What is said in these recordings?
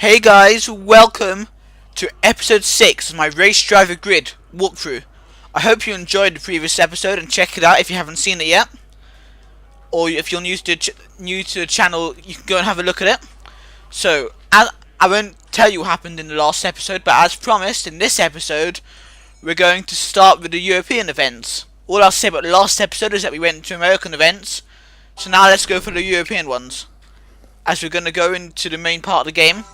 Hey guys, welcome to episode 6 of my Race Driver Grid walkthrough. I hope you enjoyed the previous episode and check it out if you haven't seen it yet. Or if you're new to the channel, you can go and have a look at it. So, I won't tell you what happened in the last episode, but as promised, in this episode, we're going to start with the European events. All I'll say about the last episode is that we went to American events, so now let's go for the European ones. As we're going to go into the main part of the game.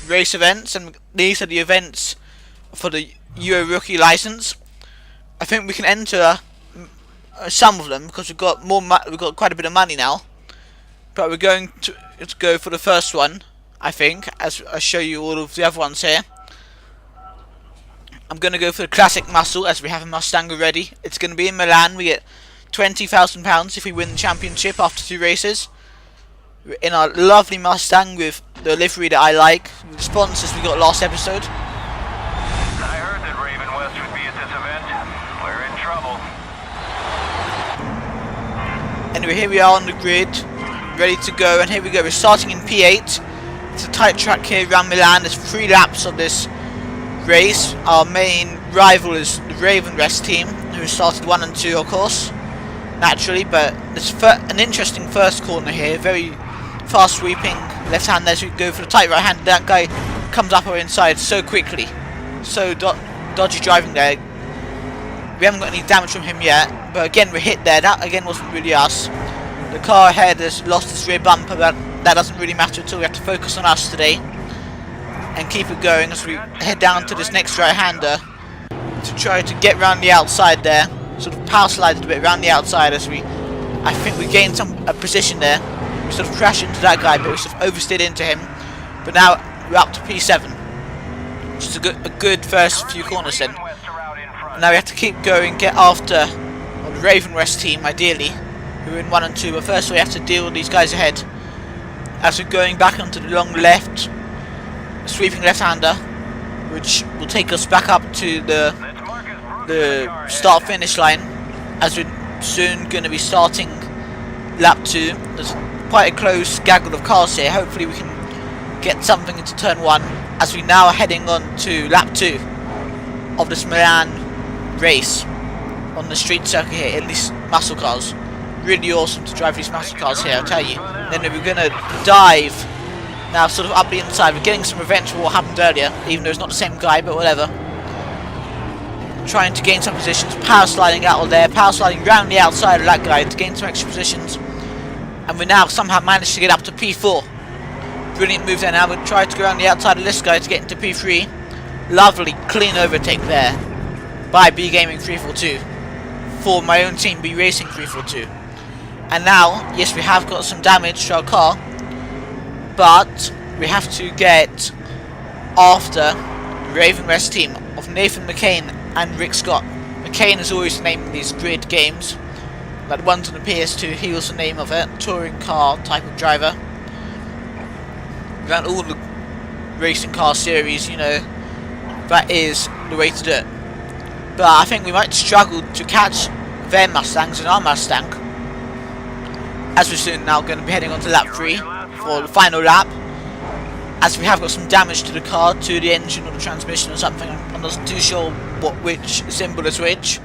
Race events, and these are the events for the Euro Rookie license. I think we can enter some of them because we've got quite a bit of money now. But we're going to go for the first one, I think, as I show you all of the other ones here. I'm going to go for the classic muscle as we have a Mustang already. It's going to be in Milan. We get £20,000 if we win the championship after 2 races. We're in our lovely Mustang with the livery that I like, the sponsors we got last episode. I heard that Raven West would be at this event. We're in trouble. Anyway, here we are on the grid, ready to go, and here we go. We're starting in P8. It's a tight track here around Milan. There's 3 laps of this race. Our main rival is the Raven West team, who started 1 and 2, of course, naturally. But it's an interesting first corner here, very fast sweeping left hand as we go for the tight right hand. That guy comes up our inside so quickly. So dodgy driving there. We haven't got any damage from him yet, but again we're hit there. That again wasn't really us. The car ahead has lost its rear bumper, but that doesn't really matter at all. We have to focus on us today and keep it going as we head down to this next right hander to try to get around the outside there. Sort of power slided a bit around the outside as I think we gained a position there. We sort of crashed into that guy, but we sort of oversteered into him. But now we're up to P7, which is a good first few corners then. And now we have to keep going, get after the Raven West team, ideally, who are in 1 and 2. But first we have to deal with these guys ahead. As we're going back onto the long left, sweeping left-hander, which will take us back up to the start-finish line, as we're soon going to be starting lap 2. There's quite a close gaggle of cars here. Hopefully we can get something into turn 1 as we now are heading on to lap 2 of this Milan race on the street circuit here in these muscle cars. Really awesome to drive these muscle cars here, I'll tell you. Then we're going to dive now sort of up the inside. We're getting some revenge for what happened earlier, even though it's not the same guy, but whatever. Trying to gain some positions, power sliding out of there, power sliding round the outside of that guy to gain some extra positions. And we now somehow managed to get up to P4. Brilliant move there. Now we'll try to go around the outside of this guy to get into P3. Lovely clean overtake there by B Gaming 342 for my own team, B Racing 342. And now, yes, we have got some damage to our car, but we have to get after the Raven West team of Nathan McCain and Rick Scott. McCain is always the name of these grid games. Like the ones on the PS2, he was the name of it. Touring car type of driver. Around all the racing car series, you know, that is the way to do it. But I think we might struggle to catch their Mustangs and our Mustang, as we're soon now going to be heading on to lap 3 for the final lap. As we have got some damage to the car, to the engine or the transmission or something. I'm not too sure which symbol is which.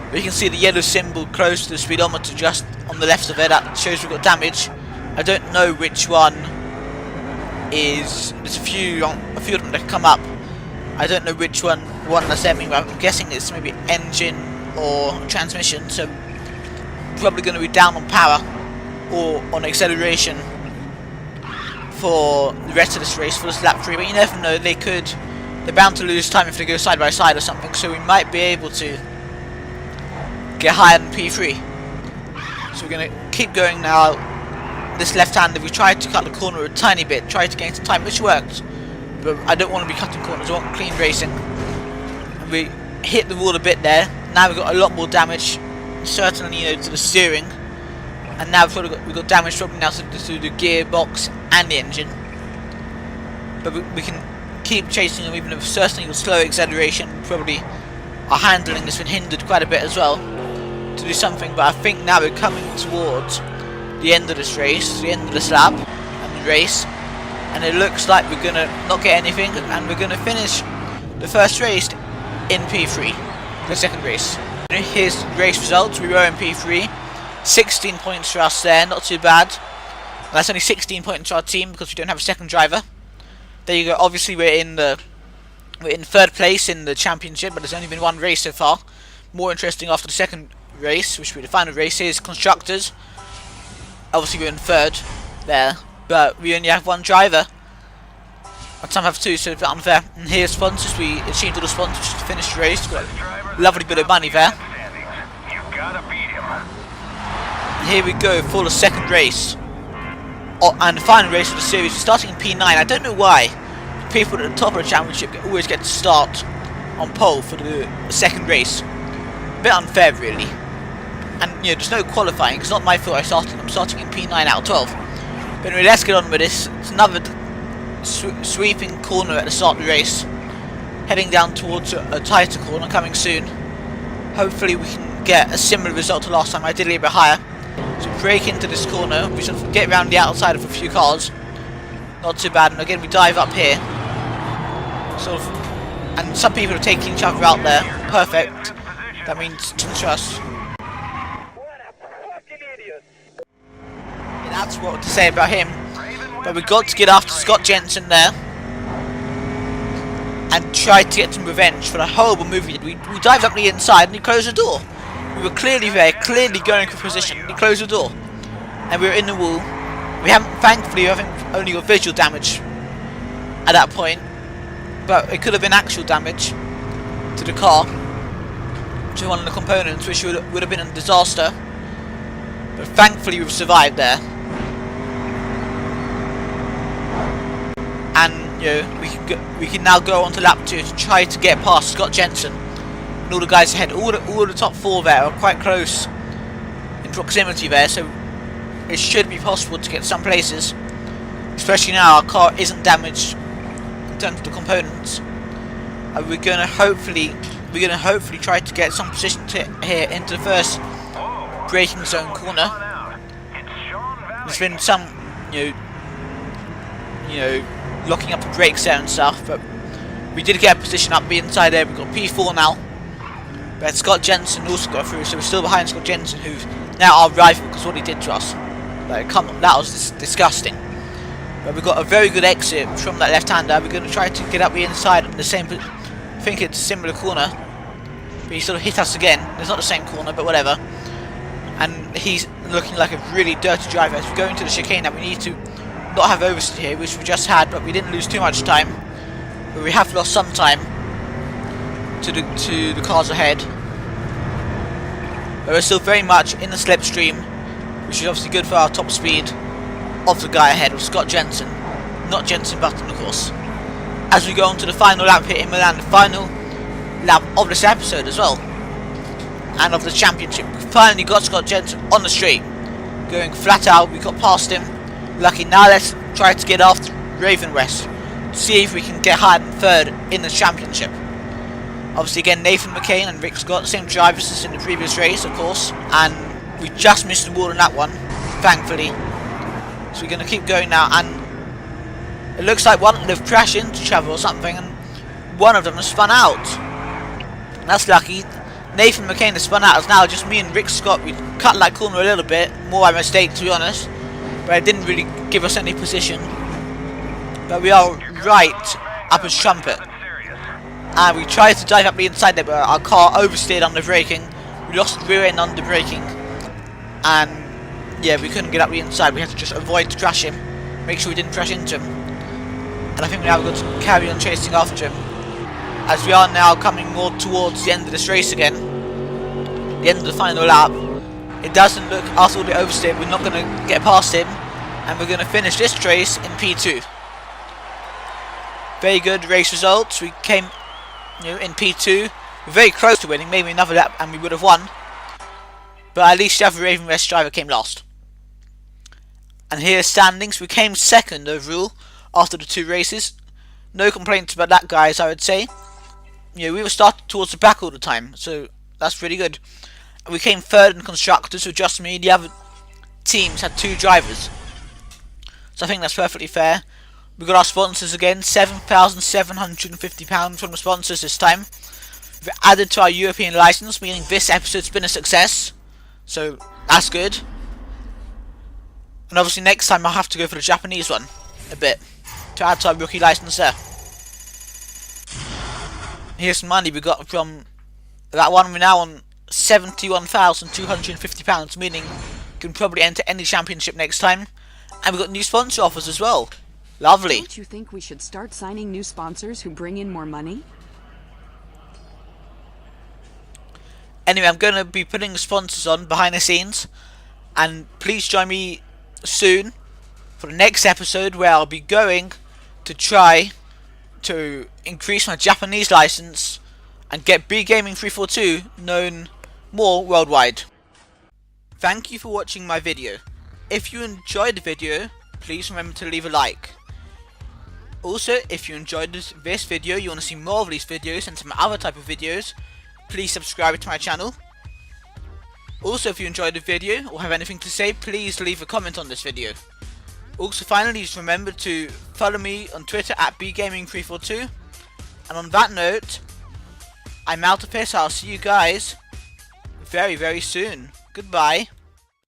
But you can see the yellow symbol close to the speedometer just on the left of it. That shows we've got damage. I don't know which one is. There's a few of them that come up. I don't know which one that's aiming. I'm guessing it's maybe engine or transmission. So probably going to be down on power or on acceleration for the rest of this race, for this lap 3. But you never know. They're bound to lose time if they go side by side or something. So we might be able to get higher than P3. So we're going to keep going now. This left-hander, we tried to cut the corner a tiny bit, tried to gain some time, which worked. But I don't want to be cutting corners, I want clean racing. And we hit the wall a bit there. Now we've got a lot more damage, certainly, you know, to the steering. And now we've got damage probably now to the gearbox and the engine. But we can keep chasing them, even if certainly with slow acceleration. Probably our handling has been hindered quite a bit as well to do something, but I think now we're coming towards the end of this race, the end of this lap and the race. and it looks like we're gonna not get anything, and we're gonna finish the first race in P3, the second race. Here's race results. We were in P3, 16 points for us there, not too bad. That's only 16 points to our team because we don't have a second driver. There you go. Obviously we're in third place in the championship, but there's only been one race so far. More interesting after the second race, which will be the final race, is constructors. Obviously we're in third there, but we only have one driver. And some have two, so it's a bit unfair. And here's sponsors. We achieved all the sponsors to finish the race. Got a lovely bit of money there. And here we go for the second race. Oh, and the final race of the series. We're starting in P9. I don't know why the people at the top of the championship always get to start on pole for the second race. A bit unfair, really. And you know, there's no qualifying. It's not my fault I'm starting in P9 out of 12. But anyway, let's get on with this. It's another sweeping corner at the start of the race. Heading down towards a tighter corner coming soon. Hopefully we can get a similar result to last time. I did a little bit higher. So break into this corner. We sort of get around the outside of a few cars. Not too bad. And again we dive up here. Sort of. And some people are taking each other out there. Perfect. That means trust. That's what to say about him. But we got to get after Scott Jensen there and try to get some revenge for the horrible move we did. We dived up the inside and he closed the door. We were clearly there, clearly going for position. He closed the door and we were in the wall. Thankfully, I think only got visual damage at that point, but it could have been actual damage to the car, to one of the components, which would have been a disaster. But thankfully, we've survived there. And you know, we can now go on to lap 2 to try to get past Scott Jensen and all the guys ahead. All the top 4 there are quite close in proximity there, so it should be possible to get some places. Especially now our car isn't damaged in terms of the components. And we're gonna hopefully try to get some position here into the first braking zone corner. There's been some you know locking up the brakes there and stuff, but we did get a position up the inside there. We've got P4 now, but Scott Jensen also got through, so we're still behind Scott Jensen, who's now our rival because what he did to us. Like, come on, that was disgusting. But we've got a very good exit from that left-hander. We're going to try to get up the inside in the same, I think it's a similar corner, but he sort of hit us again. It's not the same corner, but whatever. And he's looking like a really dirty driver. As we go into the chicane now, we need to not have oversteer here, which we just had, but we didn't lose too much time. But we have lost some time to the cars ahead. But we're still very much in the slipstream, which is obviously good for our top speed of the guy ahead of Scott Jensen. Not Jensen Button, of course. As we go on to the final lap here in Milan, the final lap of this episode as well, and of the championship. We finally got Scott Jensen on the straight, going flat out. We got past him. Lucky. Now let's try to get after Raven West, see if we can get higher than third in the championship. Obviously again, Nathan McCain and Rick Scott, same drivers as in the previous race, of course, and we just missed the wall on that one, thankfully. So we're going to keep going now, and it looks like one of them have crashed into each other or something, and one of them has spun out. That's lucky. Nathan McCain has spun out. It's now just me and Rick Scott. We cut that corner a little bit, more by mistake to be honest, but it didn't really give us any position. But we are right up his trumpet. And we tried to dive up the inside there, but our car oversteered under braking. We lost the rear end under braking. And yeah, we couldn't get up the inside. We had to just avoid to crash him. Make sure we didn't crash into him. And I think now we've got to carry on chasing after him, as we are now coming more towards the end of this race again. The end of the final lap. It doesn't look, after all the oversteer, we're not going to get past him. And we're going to finish this race in P2. Very good race results. We came in P2. We're very close to winning, maybe another lap and we would have won. But at least the other Raven West driver came last. And here's standings. We came second overall after the 2 races. No complaints about that, guys, I would say. We were started towards the back all the time, so that's pretty good. And we came third in constructors with just me. The other teams had 2 drivers, so I think that's perfectly fair. We got our sponsors again, £7,750 from the sponsors this time. We've added to our European license, meaning this episode's been a success. So that's good. And obviously next time I'll have to go for the Japanese one a bit to add to our rookie license there. Here's some money we got from that one. We're now on £71,250, meaning we can probably enter any championship next time. And we've got new sponsor offers as well. Lovely. Don't you think we should start signing new sponsors who bring in more money? Anyway, I'm going to be putting sponsors on behind the scenes. And please join me soon for the next episode where I'll be going to try to increase my Japanese license and get B Gaming 342 known more worldwide. Thank you for watching my video. If you enjoyed the video, please remember to leave a like. Also, if you enjoyed this video, you want to see more of these videos and some other type of videos, please subscribe to my channel. Also, if you enjoyed the video or have anything to say, please leave a comment on this video. Also, finally, just remember to follow me on Twitter at bgaming342. And on that note, I'm out of here, so I'll see you guys very, very soon. Goodbye.